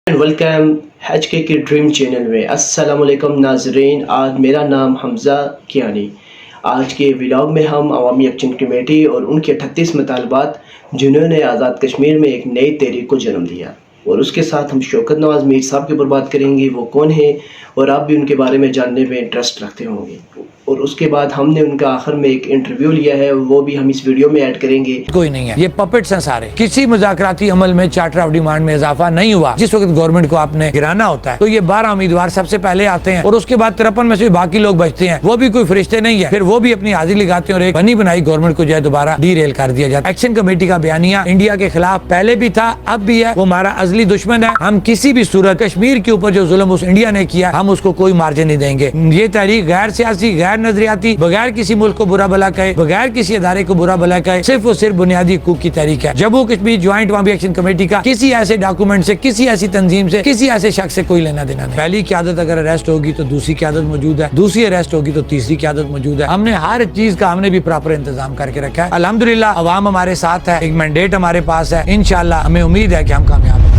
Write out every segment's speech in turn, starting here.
Welcome H کے dream channel میں. السلام علیکم ناظرین. آج میرا نام حمزہ کیانی. آج کے ولاگ میں ہم عوامی ایکشن کمیٹی اور ان کے 38 مطالبات جنہوں نے آزاد کشمیر میں ایک نئی تحریک کو جنم دیا، اور اس کے ساتھ ہم شوکت نواز میر صاحب کے اوپر بات کریں گے. وہ کون ہیں اور آپ بھی ان کے بارے میں جاننے میں انٹرسٹ رکھتے ہوں گے. اور اس کے بعد ہم نے ان کا آخر میں ایک انٹرویو لیا ہے، وہ بھی ہم اس ویڈیو میں ایڈ کریں گے. کوئی نہیں ہے، یہ پپٹس ہیں سارے. کسی مذاکراتی عمل میں چارٹر آف ڈیمانڈ میں اضافہ نہیں ہوا. جس وقت گورنمنٹ کو آپ نے گرانا ہوتا ہے تو یہ 12 امیدوار سب سے پہلے آتے ہیں اور اس کے بعد 53 میں سے باقی لوگ بچتے ہیں. وہ بھی کوئی فرشتے نہیں ہے. پھر وہ بھی اپنی حاضری لگاتے ہیں اور ایک بنی بنائی گورنمنٹ کو جو ہے دوبارہ ڈی ریل کر دیا جاتا ہے. ایکشن کمیٹی کا بیانیہ انڈیا کے خلاف پہلے بھی تھا، اب بھی ہے. وہ ہمارا ازلی دشمن ہے. ہم کسی بھی صورت کشمیر کے اوپر جو ظلم اس انڈیا نے کیا ہم اس کو کوئی مارجن نہیں دیں گے. یہ تحریک غیر سیاسی، غیر نظریاتی، بغیر کسی ملک کو برا بلا کہے، بغیر کسی ادارے کو برا بلا کہے، صرف اور صرف بنیادی حقوق کی تحریک ہے. جموں کشمیر جوائنٹ عوامی ایکشن کمیٹی کا کسی ایسے ڈاکومنٹ سے، کسی ایسی تنظیم سے، کسی ایسے شخص سے کوئی لینا دینا نہیں. پہلی قیادت اگر اریسٹ ہوگی تو دوسری قیادت موجود ہے، دوسری اریسٹ ہوگی تو تیسری قیادت موجود ہے. ہم نے ہر چیز کا بھی پراپر انتظام کر کے رکھا ہے. الحمدللہ عوام ہمارے ساتھ ہے، ایک مینڈیٹ ہمارے پاس ہے. انشاءاللہ ہمیں امید ہے کہ ہم کامیاب ہوں.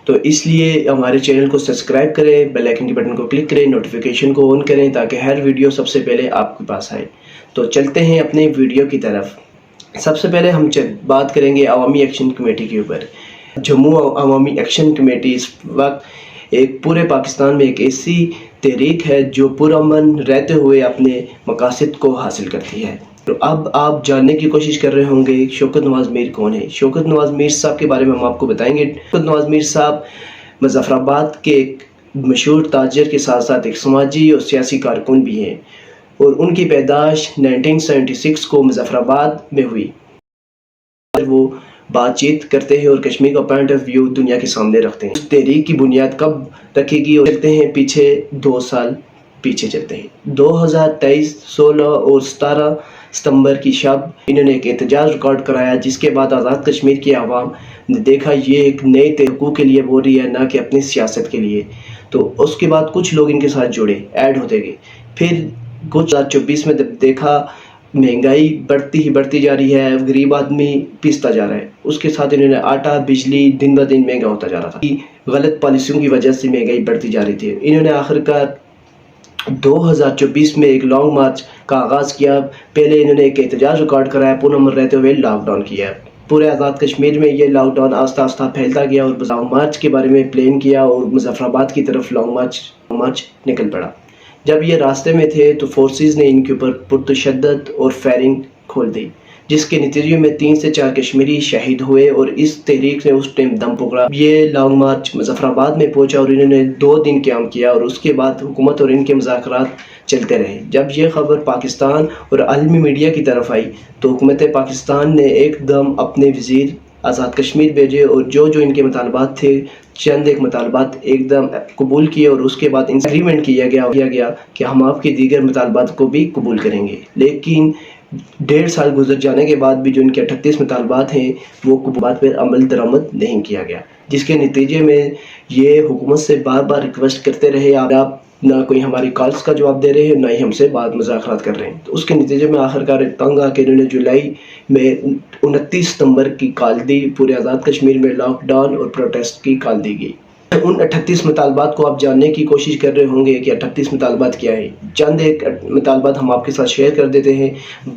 تو اس لیے ہمارے چینل کو سبسکرائب کریں، بیل آئیکن کے بٹن کو کلک کریں، نوٹیفیکیشن کو آن کریں تاکہ ہر ویڈیو سب سے پہلے آپ کے پاس آئے. تو چلتے ہیں اپنے ویڈیو کی طرف. سب سے پہلے ہم بات کریں گے عوامی ایکشن کمیٹی کے اوپر. جموں عوامی ایکشن کمیٹی اس وقت ایک پورے پاکستان میں ایک ایسی تحریک ہے جو پرامن رہتے ہوئے اپنے مقاصد کو حاصل کرتی ہے. تو اب آپ جاننے کی کوشش کر رہے ہوں گے شوکت نواز میر کون ہے. شوکت نواز میر صاحب کے بارے میں ہم آپ کو بتائیں گے. شوکت نواز میر صاحب مظفر آباد کے ایک مشہور تاجر کے ساتھ ساتھ ایک سماجی اور سیاسی کارکن بھی ہیں، اور ان کی پیدائش 1976 کو مظفر آباد میں ہوئی. وہ بات چیت کرتے ہیں اور کشمیر کا پوائنٹ آف ویو دنیا کے سامنے رکھتے ہیں. اس تحریک کی بنیاد کب رکھے گی اور چلتے ہیں پیچھے 2 سال پیچھے چلتے ہیں. 2023 16 اور 17 ستمبر کی شب انہوں نے ایک احتجاج ریکارڈ کرایا، جس کے بعد آزاد کشمیر کی عوام نے دیکھا یہ ایک نئے حقوق کے لیے بول رہی ہے، نہ کہ اپنی سیاست کے لیے. تو اس کے بعد کچھ لوگ ان کے ساتھ جڑے، ایڈ ہوتے گئے. پھر کچھ 2024 میں دیکھا مہنگائی بڑھتی ہی بڑھتی جا رہی ہے، غریب آدمی پیستا جا رہا ہے. اس کے ساتھ انہوں نے آٹا بجلی دن بہ دن مہنگا ہوتا جا رہا تھا. غلط پالیسیوں کی وجہ سے مہنگائی بڑھتی جا رہی تھی. انہوں نے آخرکار 2024 میں ایک لانگ مارچ کا آغاز کیا. پہلے انہوں نے ایک احتجاج ریکارڈ کرایا، پرامن رہتے ہوئے لاک ڈاؤن کیا. پورے آزاد کشمیر میں یہ لاک ڈاؤن آہستہ آہستہ پھیلتا گیا اور لانگ مارچ کے بارے میں پلان کیا اور مظفر آباد کی طرف لانگ مارچ نکل پڑا. جب یہ راستے میں تھے تو فورسز نے ان کے اوپر پرتشدد اور فائرنگ کھول دی، جس کے نتیجے میں 3 سے 4 کشمیری شہید ہوئے اور اس تحریک نے اس ٹائم دم پکڑا. یہ لانگ مارچ مظفر آباد میں پہنچا اور انہوں نے 2 دن قیام کیا اور اس کے بعد حکومت اور ان کے مذاکرات چلتے رہے. جب یہ خبر پاکستان اور عالمی میڈیا کی طرف آئی تو حکومت پاکستان نے ایک دم اپنے وزیر آزاد کشمیر بھیجے اور جو ان کے مطالبات تھے چند ایک مطالبات ایک دم قبول کیے، اور اس کے بعد انگریمنٹ کیا گیا کہ ہم آپ کے دیگر مطالبات کو بھی قبول کریں گے. لیکن 1.5 سال گزر جانے کے بعد بھی جو ان کے 38 مطالبات ہیں وہ قبولات پر عمل درآمد نہیں کیا گیا، جس کے نتیجے میں یہ حکومت سے بار بار ریکویسٹ کرتے رہے، آپ نہ کوئی ہماری کالز کا جواب دے رہے ہیں، نہ ہی ہم سے بات مذاکرات کر رہے ہیں. تو اس کے نتیجے میں آخرکار تنگ آ کے انہوں نے جولائی میں 29 ستمبر کی کال دی. پورے آزاد کشمیر میں لاک ڈاؤن اور پروٹیسٹ کی کال دی گئی. ان 38 مطالبات کو آپ جاننے کی کوشش کر رہے ہوں گے کہ 38 مطالبات کیا ہیں. چند ایک مطالبات ہم آپ کے ساتھ شیئر کر دیتے ہیں،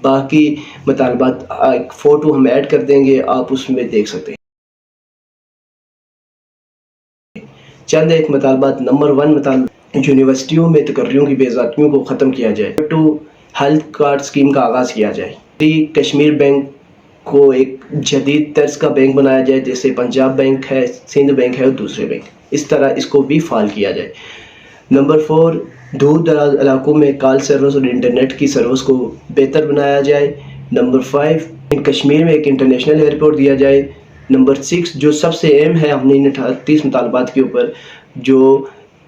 باقی مطالبات ایک فوٹو ہم ایڈ کر دیں گے، آپ اس میں دیکھ سکتے ہیں. چند ایک مطالبات. نمبر 1 مطالبہ، یونیورسٹیوں میں تقرریوں کی بے ضابطگیوں کو ختم کیا جائے. 2 ہیلتھ کارڈ اسکیم کا آغاز کیا جائے. 3 کشمیر بینک کو ایک جدید طرز کا بینک بنایا جائے، جیسے پنجاب بینک ہے، سندھ بینک ہے اور دوسرے بینک، اس طرح اس کو بھی فعال کیا جائے. نمبر 4 دور دراز علاقوں میں کال سروس اور انٹرنیٹ کی سروس کو بہتر بنایا جائے. نمبر 5 کشمیر میں ایک انٹرنیشنل ایئرپورٹ دیا جائے. نمبر 6 جو سب سے اہم ہے ہم نے ان 38 مطالبات کے اوپر، جو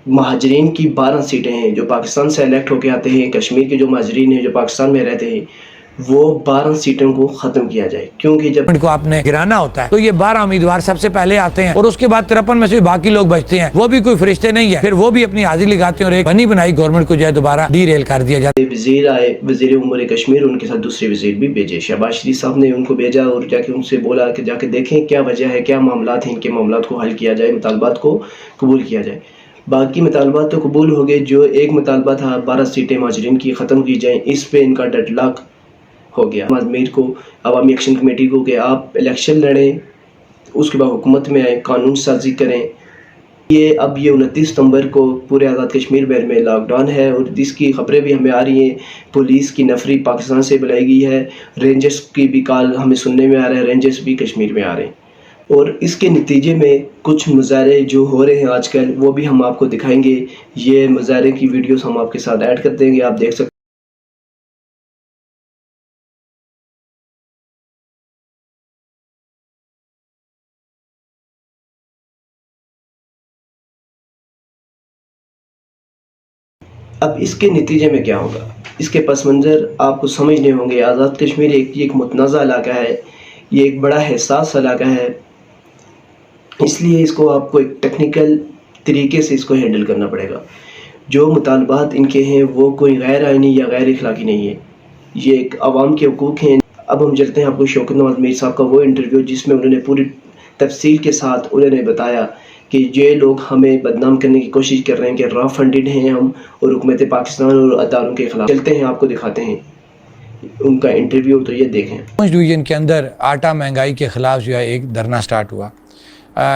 مہاجرین کی 12 سیٹیں ہیں جو پاکستان سے الیکٹ ہو کے آتے ہیں، کشمیر کے جو مہاجرین ہیں جو پاکستان میں رہتے ہیں، وہ 12 سیٹوں کو ختم کیا جائے، کیونکہ جب کو آپ نے گرانا ہوتا ہے تو یہ 12 امیدوار سب سے پہلے آتے ہیں اور اس کے بعد 53 میں سے باقی لوگ بچتے ہیں، وہ بھی کوئی فرشتے نہیں ہے، پھر وہ بھی اپنی حاضری لگاتے ہیں اور ایک بنی بنائی گورنمنٹ کو جو ہے دوبارہ ڈی ریل کر دیا جاتا ہے۔ وزیر آئے، وزیر امور کشمیر، ان کے ساتھ دوسرے وزیر بھی بھیجے، شہباز شریف صاحب نے ان کو بھیجا اور جا کے ان سے بولا کہ جا کے دیکھیں کیا وجہ ہے، کیا معاملات ہیں، ان کے معاملات کو حل کیا جائے، مطالبات کو قبول کیا جائے۔ باقی مطالبات تو قبول ہو گئے، جو ایک مطالبہ تھا 12 سیٹیں مہاجرین کی ختم کی جائیں، اس پہ ان کا ڈیڈ لاک ہو گیا۔ میر کو عوامی ایکشن کمیٹی کو کہ آپ الیکشن لڑیں، اس کے بعد حکومت میں آئیں، قانون سازی کریں۔ یہ 29 ستمبر کو پورے آزاد کشمیر بھر میں لاک ڈاؤن ہے، اور جس کی خبریں بھی ہمیں آ رہی ہیں، پولیس کی نفری پاکستان سے بلائی گئی ہے، رینجرز کی بھی کال ہمیں سننے میں آ رہا ہے، رینجرز بھی کشمیر میں آ رہے ہیں، اور اس کے نتیجے میں کچھ مظاہرے جو ہو رہے ہیں آج کل وہ بھی ہم آپ کو دکھائیں گے۔ یہ مظاہرے کی ویڈیوز ہم آپ کے ساتھ ایڈ کر دیں گے، آپ دیکھ سکتے ہیں۔ اب اس کے نتیجے میں کیا ہوگا، اس کے پس منظر آپ کو سمجھنے ہوں گے۔ آزاد کشمیر ایک متنازع علاقہ ہے، یہ ایک بڑا حساس علاقہ ہے، اس لیے اس کو آپ کو ایک ٹیکنیکل طریقے سے اس کو ہینڈل کرنا پڑے گا۔ جو مطالبات ان کے ہیں وہ کوئی غیر آئینی یا غیر اخلاقی نہیں ہے، یہ ایک عوام کے حقوق ہیں۔ اب ہم چلتے ہیں آپ کو شوکت نواز میر صاحب کا وہ انٹرویو جس میں انہوں نے پوری تفصیل کے ساتھ انہوں نے بتایا کہ یہ لوگ ہمیں بدنام کرنے کی کوشش کر رہے ہیں کہ را فنڈڈ ہیں ہم، اور حکومت پاکستان اور اداروں کے خلاف۔ چلتے ہیں آپ کو دکھاتے ہیں ان کا انٹرویو، تو یہ دیکھیں۔ پونچھ ڈویژن کے اندر آٹا مہنگائی کے خلاف جو ہے ایک دھرنا سٹارٹ ہوا،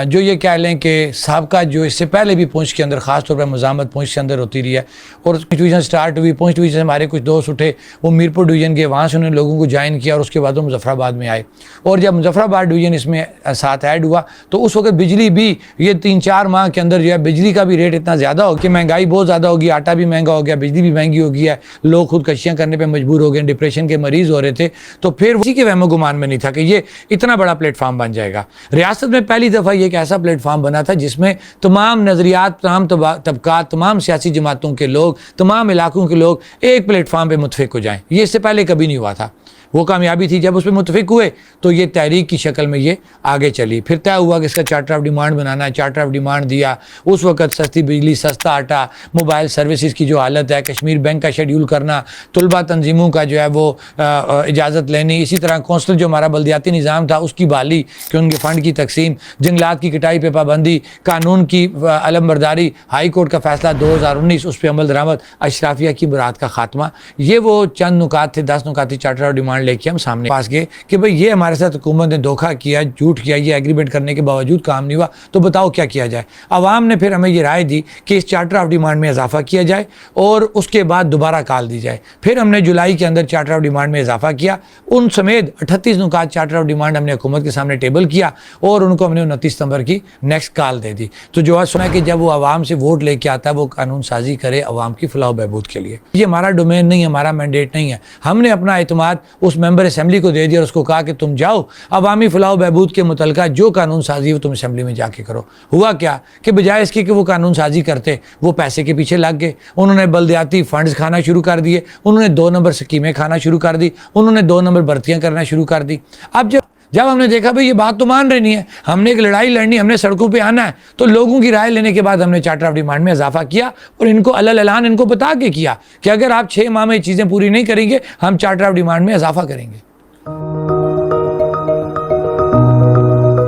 جو یہ کہہ لیں کہ سابقہ جو اس سے پہلے بھی پونچھ کے اندر خاص طور پر مزاحمت پونچھ کے اندر ہوتی رہی ہے، اور ڈویژن سٹارٹ ہوئی، پونچھ ڈویژن سے ہمارے کچھ دوست اٹھے، وہ میرپور ڈویژن کے، وہاں سے انہوں نے لوگوں کو جوائن کیا، اور اس کے بعد وہ مظفر آباد میں آئے، اور جب مظفر آباد ڈویژن اس میں ساتھ ایڈ ہوا تو اس وقت بجلی بھی یہ 3-4 ماہ کے اندر جو ہے بجلی کا بھی ریٹ اتنا زیادہ ہو کہ مہنگائی بہت زیادہ ہوگی، آٹا بھی مہنگا ہو گیا، بجلی بھی مہنگی ہو گئی ہے، لوگ خودکشیاں کرنے پہ مجبور ہو گئے، ڈپریشن کے مریض ہو رہے تھے، تو پھر اسی کے وہم و گمان میں نہیں تھا کہ یہ اتنا بڑا پلیٹ فارم بن جائے گا۔ ریاست میں پہلی دفعہ یہ ایک ایسا پلیٹ فارم بنا تھا جس میں تمام نظریات، تمام طبقات، تمام سیاسی جماعتوں کے لوگ، تمام علاقوں کے لوگ ایک پلیٹ فارم پہ متفق ہو جائیں۔ یہ اس سے پہلے کبھی نہیں ہوا تھا، وہ کامیابی تھی۔ جب اس پہ متفق ہوئے تو یہ تحریک کی شکل میں یہ آگے چلی، پھر طے ہوا کہ اس کا چارٹر آف ڈیمانڈ بنانا ہے، چارٹر آف ڈیمانڈ دیا۔ اس وقت سستی بجلی، سستا آٹا، موبائل سروسز کی جو حالت ہے، کشمیر بینک کا شیڈیول کرنا، طلبہ تنظیموں کا جو ہے وہ اجازت لینی، اسی طرح کونسل جو ہمارا بلدیاتی نظام تھا اس کی بحالی کہ ان کے فنڈ کی تقسیم، جنگلات کی کٹائی پہ پابندی، قانون کی علمبرداری، ہائی کورٹ کا فیصلہ 2019 اس پہ عمل درآمد، اشرافیہ کی برات کا خاتمہ، یہ وہ چند نکات تھے، 10 نکات تھی چارٹر آف ڈیمانڈ لے کے ہم سامنے پاس گئے کہ بھئی یہ ہمارے ساتھ حکومت نے دھوکہ کیا، جھوٹ کیا، یہ ایگریمنٹ کرنے کے باوجود کام نہیں ہوا، تو بتاؤ کیا کیا جائے۔ عوام نے پھر ہمیں یہ رائے دی کہ اس چارٹر آف ڈیمانڈ میں اضافہ کیا جائے اور اس کے بعد دوبارہ کال دی جائے۔ پھر ہم نے جولائی کے اندر چارٹر آف ڈیمانڈ میں اضافہ کیا، ان سمیت 38 نکات چارٹر آف ڈیمانڈ ہم نے حکومت کے سامنے ٹیبل کیا، اور ان کو ہم نے 29 ستمبر کی نیکسٹ کال دے دی۔ تو جو سنا کہ جب وہ عوام سے ووٹ لے کے آتا ہے وہ قانون سازی کرے عوام کی فلاح و بہبود کے لیے۔ یہ ہمارا ڈومین نہیں ہے، ہمارا مینڈیٹ نہیں ہے۔ ہم نے اپنا اعتماد اس ممبر اسمبلی کو دے دیا اور اس کو کہا کہ تم جاؤ عوامی فلاح و بہبود کے متعلقہ جو قانون سازی ہو تم اسمبلی میں جا کے کرو۔ ہوا کیا کہ بجائے اس کے کہ وہ قانون سازی کرتے، وہ پیسے کے پیچھے لگ گئے، انہوں نے بلدیاتی فنڈز کھانا شروع کر دیے، انہوں نے 2 نمبر سکیمیں کھانا شروع کر دی، انہوں نے 2 نمبر بھرتیاں کرنا شروع کر دی۔ اب جب ہم نے دیکھا بھئی یہ بات تو مان رہی نہیں ہے، ہم نے ایک لڑائی لڑنی، ہم نے سڑکوں پہ آنا ہے، تو لوگوں کی رائے لینے کے بعد ہم نے چارٹر آف ڈیمانڈ میں اضافہ کیا، اور ان کو علل اعلان ان کو بتا کے کیا کہ اگر آپ 6 ماہ میں یہ چیزیں پوری نہیں کریں گے ہم چارٹر آف ڈیمانڈ میں اضافہ کریں گے۔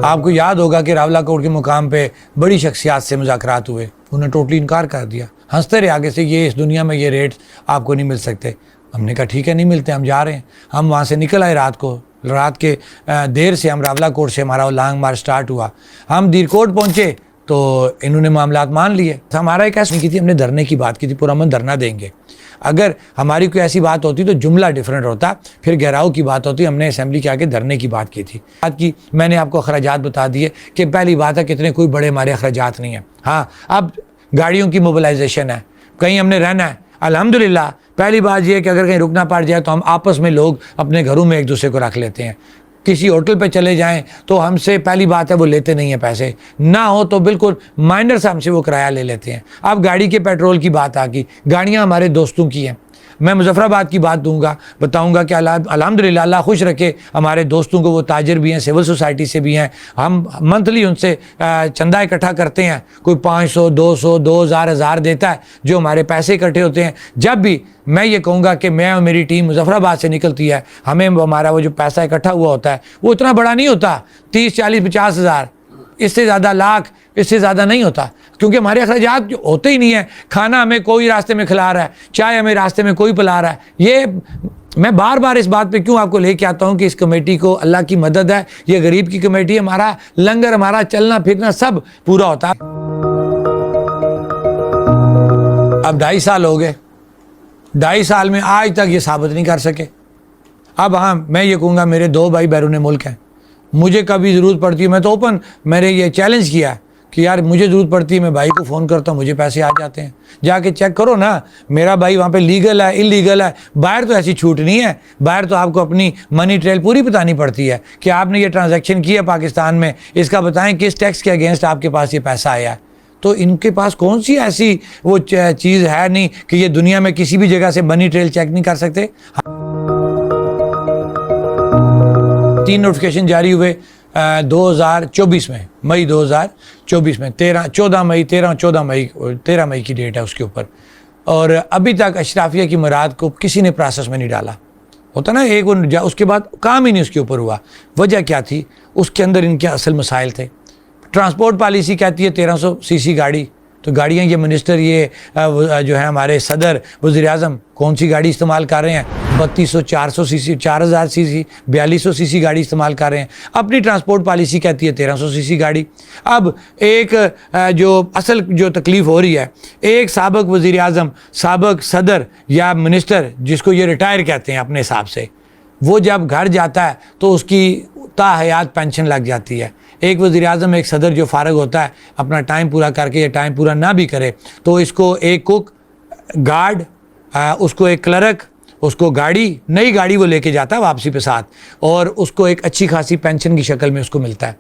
آپ کو یاد ہوگا کہ راولہ کوٹ کے مقام پہ بڑی شخصیات سے مذاکرات ہوئے، انہوں نے ٹوٹلی انکار کر دیا، ہنستے رہے آگے سے، یہ اس دنیا میں یہ ریٹس آپ کو نہیں مل سکتے۔ ہم نے کہا ٹھیک ہے، نہیں ملتے، ہم جا رہے ہیں۔ ہم وہاں سے نکل آئے رات کے دیر سے، ہم راولہ کوٹ سے ہمارا لانگ مارچ سٹارٹ ہوا، ہم دیر کوٹ پہنچے تو انہوں نے معاملات مان لیے۔ ہمارا ایک ایسا نہیں کی تھی، ہم نے دھرنے کی بات کی تھی، پرامن دھرنا دیں گے۔ اگر ہماری کوئی ایسی بات ہوتی تو جملہ ڈیفرنٹ ہوتا، پھر گہراؤ کی بات ہوتی، ہم نے اسمبلی کے آگے دھرنے کی بات کی تھی۔ میں نے آپ کو اخراجات بتا دیے کہ پہلی بات ہے کتنے کوئی بڑے ہمارے اخراجات نہیں ہیں۔ ہاں، اب گاڑیوں کی موبلائزیشن ہے، کہیں ہم نے رہنا ہے، الحمدللہ۔ پہلی بات یہ ہے کہ اگر کہیں رکنا پڑ جائے تو ہم آپس میں لوگ اپنے گھروں میں ایک دوسرے کو رکھ لیتے ہیں۔ کسی ہوٹل پہ چلے جائیں تو ہم سے پہلی بات ہے وہ لیتے نہیں ہیں پیسے، نہ ہو تو بالکل مائنر سے ہم سے وہ کرایہ لے لیتے ہیں۔ اب گاڑی کے پیٹرول کی بات آ گئی، گاڑیاں ہمارے دوستوں کی ہیں، میں مظفر آباد کی بات دوں گا، بتاؤں گا کہ الحمدللہ اللہ خوش رکھے ہمارے دوستوں کو، وہ تاجر بھی ہیں، سول سوسائٹی سے بھی ہیں، ہم منتھلی ان سے چندہ اکٹھا کرتے ہیں، کوئی 500 200 2000 1000 دیتا ہے، جو ہمارے پیسے اکٹھے ہوتے ہیں۔ جب بھی میں یہ کہوں گا کہ میں اور میری ٹیم مظفر آباد سے نکلتی ہے، ہمیں ہمارا وہ جو پیسہ اکٹھا ہوا ہوتا ہے وہ اتنا بڑا نہیں ہوتا، 30 40 50 ہزار، اس سے زیادہ لاکھ، اس سے زیادہ نہیں ہوتا، کیونکہ ہمارے اخراجات جو ہوتے ہی نہیں ہیں۔ کھانا ہمیں کوئی راستے میں کھلا رہا ہے، چائے ہمیں راستے میں کوئی پلا رہا ہے۔ یہ میں بار بار اس بات پہ کیوں آپ کو لے کے آتا ہوں کہ اس کمیٹی کو اللہ کی مدد ہے، یہ غریب کی کمیٹی ہے، ہمارا لنگر، ہمارا چلنا پھرنا سب پورا ہوتا ہے۔ اب 2.5 سال ہو گئے، 2.5 سال میں آج تک یہ ثابت نہیں کر سکے۔ اب ہاں میں یہ کہوں گا میرے 2 بھائی بیرون ملک ہیں، مجھے کبھی ضرورت پڑتی ہے، میں تو اوپن میں نے یہ چیلنج کیا کہ یار مجھے ضرورت پڑتی ہے، میں بھائی کو فون کرتا ہوں، مجھے پیسے آ جاتے ہیں، جا کے چیک کرو نا میرا بھائی وہاں پہ لیگل ہے انلیگل ہے۔ باہر تو ایسی چھوٹ نہیں ہے، باہر تو آپ کو اپنی منی ٹریل پوری بتانی پڑتی ہے کہ آپ نے یہ ٹرانزیکشن کیا پاکستان میں، اس کا بتائیں کس ٹیکس کے اگینسٹ آپ کے پاس یہ پیسہ آیا ہے۔ تو ان کے پاس کون سی ایسی وہ چیز ہے نہیں کہ یہ دنیا میں کسی بھی جگہ سے منی ٹریل چیک نہیں کر سکتے۔ 3 نوٹیفیکیشن جاری ہوئے 2024 میں، مئی 2024 میں، 13 مئی کی ڈیٹ ہے اس کے اوپر، اور ابھی تک اشرافیہ کی مراد کو کسی نے پروسیس میں نہیں ڈالا۔ ہوتا نا ایک اس کے بعد کام ہی نہیں اس کے اوپر ہوا۔ وجہ کیا تھی؟ اس کے اندر ان کے اصل مسائل تھے۔ ٹرانسپورٹ پالیسی کہتی ہے 1300 سی سی گاڑی، تو گاڑیاں یہ منسٹر یہ جو ہے ہمارے صدر وزیر اعظم کون سی گاڑی استعمال کر رہے ہیں؟ 3200 400 سی سی 4000 سی سی 4200 سی سی گاڑی استعمال کر رہے ہیں۔ اپنی ٹرانسپورٹ پالیسی کہتی ہے 1300 سی سی گاڑی۔ اب ایک جو اصل جو تکلیف ہو رہی ہے، ایک سابق وزیر اعظم، سابق صدر یا منسٹر جس کو یہ ریٹائر کہتے ہیں اپنے حساب سے، وہ جب گھر جاتا ہے تو اس کی تا حیات پینشن لگ جاتی ہے۔ ایک وزیر اعظم، ایک صدر جو فارغ ہوتا ہے اپنا ٹائم پورا کر کے یا ٹائم پورا نہ بھی کرے تو اس کو ایک کوک، گارڈ، اس کو ایک کلرک، اس کو گاڑی، نئی گاڑی وہ لے کے جاتا ہے واپسی پہ ساتھ، اور اس کو ایک اچھی خاصی پینشن کی شکل میں اس کو ملتا ہے۔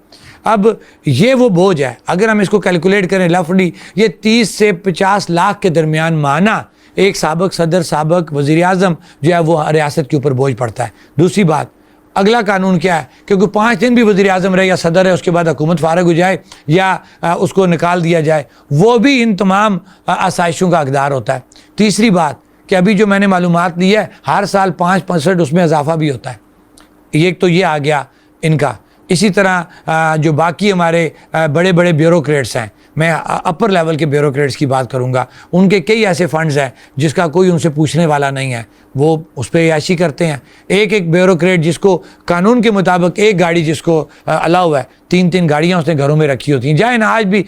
اب یہ وہ بوجھ ہے، اگر ہم اس کو کیلکولیٹ کریں لفلی، یہ 30 سے 50 لاکھ کے درمیان ماہانہ ایک سابق صدر، سابق وزیر اعظم جو ہے وہ ریاست کے اوپر بوجھ پڑتا ہے۔ دوسری بات، اگلا قانون کیا ہے؟ کیونکہ 5 دن بھی وزیر اعظم رہے یا صدر ہے، اس کے بعد حکومت فارغ ہو جائے یا اس کو نکال دیا جائے، وہ بھی ان تمام آسائشوں کا حقدار ہوتا ہے۔ تیسری بات کہ ابھی جو میں نے معلومات لی ہے، ہر سال 5% اس میں اضافہ بھی ہوتا ہے۔ ایک تو یہ آ گیا ان کا۔ اسی طرح جو باقی ہمارے بڑے بڑے بیوروکریٹس ہیں، میں اپر لیول کے بیوروکریٹس کی بات کروں گا، ان کے کئی ایسے فنڈز ہیں جس کا کوئی ان سے پوچھنے والا نہیں ہے، وہ اس پہ عیاشی کرتے ہیں۔ ایک بیوروکریٹ جس کو قانون کے مطابق ایک گاڑی جس کو الاؤ ہے، 3 گاڑیاں اس نے گھروں میں رکھی ہوتی ہیں، جائے نا آج بھی۔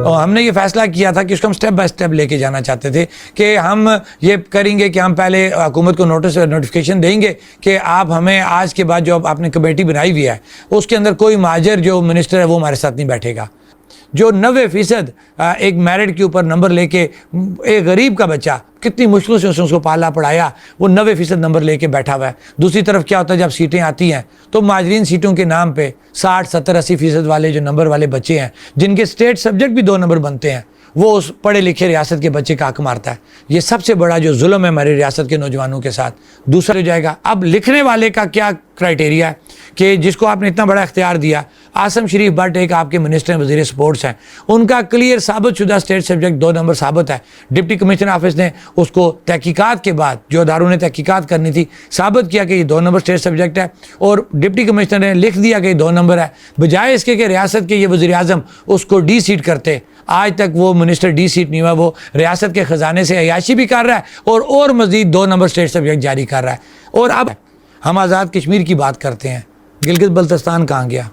اور ہم نے یہ فیصلہ کیا تھا کہ اس کو ہم سٹیپ بائی سٹیپ لے کے جانا چاہتے تھے کہ ہم یہ کریں گے کہ ہم پہلے حکومت کو نوٹیفیکیشن دیں گے کہ آپ ہمیں آج کے بعد جو آپ نے کمیٹی بنائی ہوئی ہے اس کے اندر کوئی مہاجر جو منسٹر ہے وہ ہمارے ساتھ نہیں بیٹھے گا۔ جو 90% ایک میرٹ کے اوپر نمبر لے کے، ایک غریب کا بچہ کتنی مشکل سے اس کو پالا پڑھایا، وہ 90% نمبر لے کے بیٹھا ہوا ہے۔ دوسری طرف کیا ہوتا ہے جب سیٹیں آتی ہیں تو مہاجرین سیٹوں کے نام پہ 60 70 80% والے جو نمبر والے بچے ہیں جن کے اسٹیٹ سبجیکٹ بھی 2 نمبر بنتے ہیں، وہ اس پڑھے لکھے ریاست کے بچے کا حق مارتا ہے۔ یہ سب سے بڑا جو ظلم ہے ہماری ریاست کے نوجوانوں کے ساتھ۔ دوسرا ہو جائے گا اب لکھنے والے کا کیا کرائٹیریا ہے کہ جس کو آپ نے اتنا بڑا اختیار دیا۔ آسم شریف بٹ ایک آپ کے منسٹر ہیں، وزیر سپورٹس ہیں، ان کا کلیئر ثابت شدہ اسٹیٹ سبجیکٹ 2 نمبر ثابت ہے۔ ڈپٹی کمشنر آفس نے اس کو تحقیقات کے بعد، جو اداروں نے تحقیقات کرنی تھی، ثابت کیا کہ یہ 2 نمبر اسٹیٹ سبجیکٹ ہے، اور ڈپٹی کمشنر نے لکھ دیا کہ یہ 2 نمبر ہے، بجائے اس کے کہ ریاست کے یہ وزیر اعظم اس کو ڈی سیٹ کرتے۔ آج تک وہ منسٹر ڈی سیٹ نہیں ہوا، وہ ریاست کے خزانے سے عیاشی بھی کر رہا ہے اور مزید 2 نمبر اسٹیٹ سبجیکٹ جاری کر رہا ہے۔ اور اب ہم آزاد کشمیر کی بات کرتے ہیں، گلگت بلتستان کہاں گیا؟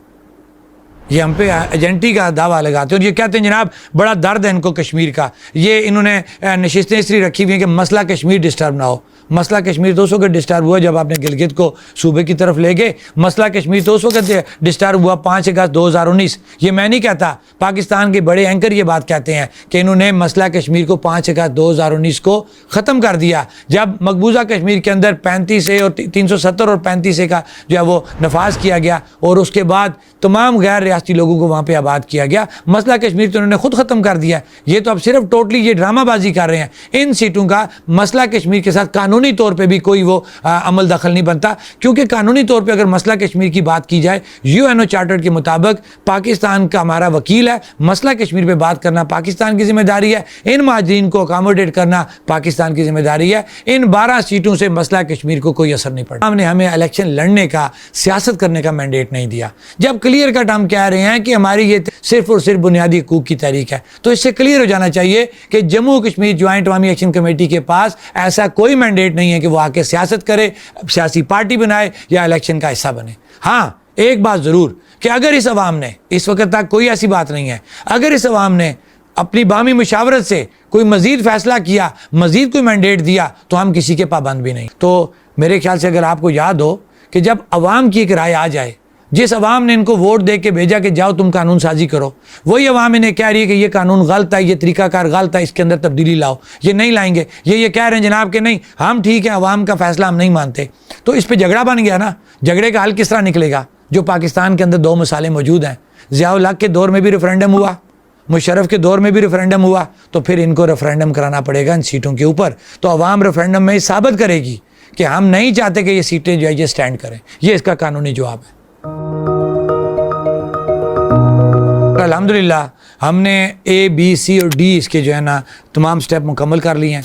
یہ ہم پہ ایجنٹی کا دعویٰ لگاتے ہیں اور یہ کہتے ہیں جناب بڑا درد ہے ان کو کشمیر کا، یہ انہوں نے نشستیں اس لیے رکھی ہوئی ہیں کہ مسئلہ کشمیر ڈسٹرب نہ ہو۔ مسئلہ کشمیر تو اس وقت ڈسٹرب ہوا جب آپ نے گلگت کو صوبے کی طرف لے گئے، مسئلہ کشمیر تو اس وقت ڈسٹرب ہوا 5 اگست 2019۔ یہ میں نہیں کہتا، پاکستان کے بڑے اینکر یہ بات کہتے ہیں کہ انہوں نے مسئلہ کشمیر کو 5 اگست 2019 کو ختم کر دیا، جب مقبوضہ کشمیر کے اندر 35 اور 370 اور 35 کا جو ہے وہ نفاذ کیا گیا، اور اس کے بعد تمام غیر ریاستی لوگوں کو وہاں پہ آباد کیا گیا. مسئلہ کشمیر تو انہوں نے خود ختم کر دیا ہے. یہ تو اب صرف ٹوٹلی یہ ڈرامہ بازی کر رہے ہیں. ان سیٹوں کا مسئلہ کشمیر کے ساتھ قانونی طور پہ بھی کوئی وہ عمل دخل نہیں بنتا, کیونکہ قانونی طور پہ اگر مسئلہ کشمیر کی بات کی جائے UN چارٹر کے مطابق پاکستان کا ہمارا وکیل ہے, مسئلہ کشمیر پہ بات کرنا پاکستان کی ذمہ داری ہے, ان مہاجرین کو اکاموڈیٹ کرنا پاکستان کی ذمہ داری ہے. ان 12 سیٹوں سے مسئلہ کشمیر کو کوئی اثر نہیں پڑا. ہم نے ہمیں الیکشن لڑنے کا, سیاست کرنے کا مینڈیٹ نہیں دیا. جب کلیئر کٹ ہم کہہ رہے ہیں کہ ہماری یہ صرف اور صرف بنیادی حقوق کی تحریک ہے, تو اس سے کلیئر ہو جانا چاہیے کہ جموں کشمیر جوائنٹ عوامی ایکشن کمیٹی کے پاس ایسا کوئی مینڈیٹ نہیں ہے کہ وہ آ کے سیاست کرے, سیاسی پارٹی بنائے یا الیکشن کا حصہ بنے. ہاں ایک بات ضرور کہ اگر اس عوام نے, اس وقت تک کوئی ایسی بات نہیں ہے, اگر اس عوام نے اپنی باہمی مشاورت سے کوئی مزید فیصلہ کیا, مزید کوئی مینڈیٹ دیا, تو ہم کسی کے پابند بھی نہیں. تو میرے خیال سے اگر آپ کو یاد ہو کہ جب عوام کی ایک رائے آ جائے, جس عوام نے ان کو ووٹ دے کے بھیجا کہ جاؤ تم قانون سازی کرو, وہی عوام انہیں کہہ رہی ہے کہ یہ قانون غلط ہے, یہ طریقہ کار غلط ہے, اس کے اندر تبدیلی لاؤ, یہ نہیں لائیں گے. یہ کہہ رہے ہیں جناب کہ نہیں ہم ٹھیک ہے, عوام کا فیصلہ ہم نہیں مانتے. تو اس پہ جھگڑا بن گیا نا. جھگڑے کا حل کس طرح نکلے گا؟ جو پاکستان کے اندر 2 مسائل موجود ہیں. ضیاء الحق کے دور میں بھی ریفرینڈم ہوا, مشرف کے دور میں بھی ریفرینڈم ہوا, تو پھر ان کو ریفرینڈم کرانا پڑے گا ان سیٹوں کے اوپر. تو عوام ریفرینڈم میں ثابت کرے گی کہ ہم نہیں چاہتے کہ یہ سیٹیں جو ہے یہ سٹینڈ کریں. یہ اس کا قانونی جواب ہے. الحمدللہ ہم نے A, B, C اور D اس کے جو ہے نا تمام سٹیپ مکمل کر لیے ہیں.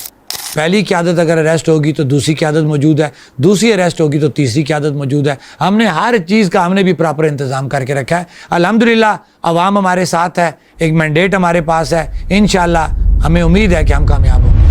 پہلی قیادت اگر اریسٹ ہوگی تو دوسری قیادت موجود ہے, دوسری اریسٹ ہوگی تو تیسری قیادت موجود ہے. ہم نے ہر چیز کا ہم نے بھی پراپر انتظام کر کے رکھا ہے. الحمدللہ عوام ہمارے ساتھ ہے, ایک مینڈیٹ ہمارے پاس ہے. انشاءاللہ ہمیں امید ہے کہ ہم کامیاب ہوں گے.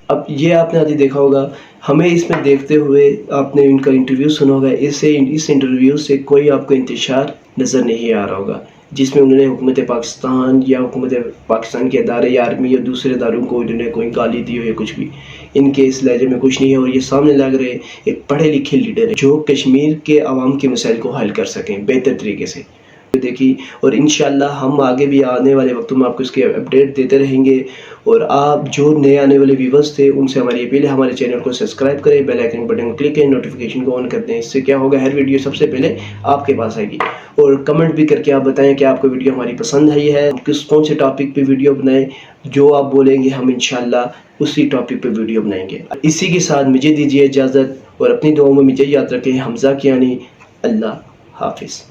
اب یہ آپ نے آدھی دیکھا ہوگا, ہمیں اس میں دیکھتے ہوئے آپ نے ان کا انٹرویو سنا ہوگا, اس انٹرویو سے کوئی آپ کو انتشار نظر نہیں آ رہا ہوگا جس میں انہوں نے حکومت پاکستان یا حکومت پاکستان کے ادارے یا آرمی یا دوسرے اداروں کو انہوں نے کوئی گالی دی ہو یا کچھ بھی. ان کے اس لہجے میں کچھ نہیں ہے, اور یہ سامنے لگ رہے ایک پڑھے لکھے لیڈر ہیں جو کشمیر کے عوام کے مسائل کو حل کر سکیں بہتر طریقے سے. دیکھی, اور انشاءاللہ ہم آگے بھی آنے والے وقتوں میں آپ کو اس کے اپڈیٹ دیتے رہیں گے. اور آپ جو نئے آنے والے ویورز تھے ان سے ہماری اپیل ہے, ہمارے چینل کو سبسکرائب کریں, بیل آئکن بٹن کو کلک کریں, نوٹیفیکیشن کو آن کر دیں. اس سے کیا ہوگا, ہر ویڈیو سب سے پہلے آپ کے پاس آئے گی. اور کمنٹ بھی کر کے آپ بتائیں کہ آپ کو ویڈیو ہماری پسند آئی ہے, کون سے ٹاپک پہ ویڈیو بنائیں. جو آپ بولیں گے ہم انشاءاللہ اسی ٹاپک پہ ویڈیو بنائیں گے. اسی کے ساتھ مجھے دیجیے اجازت, اور اپنی دعاؤں میں مجھے یاد رکھیں. حمزہ کیانی, اللہ حافظ.